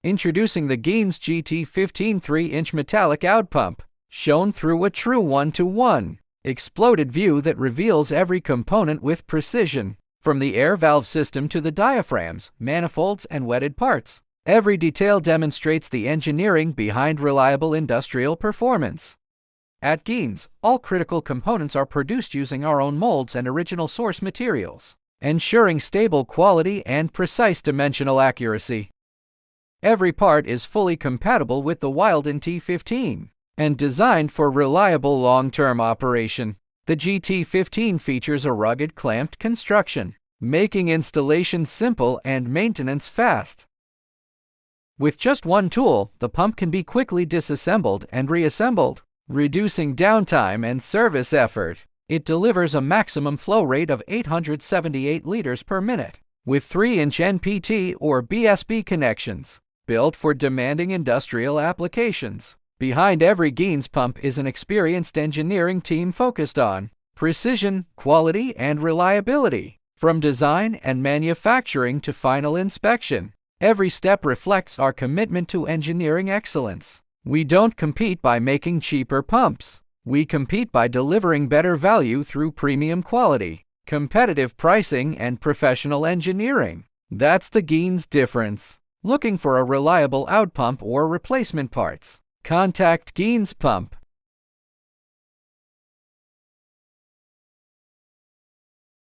Introducing the Giens GT15 3-inch metallic AODD pump, shown through a true 1:1 exploded view that reveals every component with precision, from the air valve system to the diaphragms, manifolds, and wetted parts. Every detail demonstrates the engineering behind reliable industrial performance. At Giens, all critical components are produced using our own molds and original source materials, ensuring stable quality and precise dimensional accuracy. Every part is fully compatible with the Wilde T15 and designed for reliable long-term operation. The GT15 features a rugged clamped construction, making installation simple and maintenance fast. With just one tool, the pump can be quickly disassembled and reassembled, reducing downtime and service effort. It delivers a maximum flow rate of 878 liters per minute, with 3-inch NPT or BSB connections, built for demanding industrial applications. Behind every Giens pump is an experienced engineering team focused on precision, quality, and reliability. From design and manufacturing to final inspection, every step reflects our commitment to engineering excellence. We don't compete by making cheaper pumps. We compete by delivering better value through premium quality, competitive pricing, and professional engineering. That's the Giens difference. Looking for a reliable AODD pump or replacement parts? Contact Giens Pump.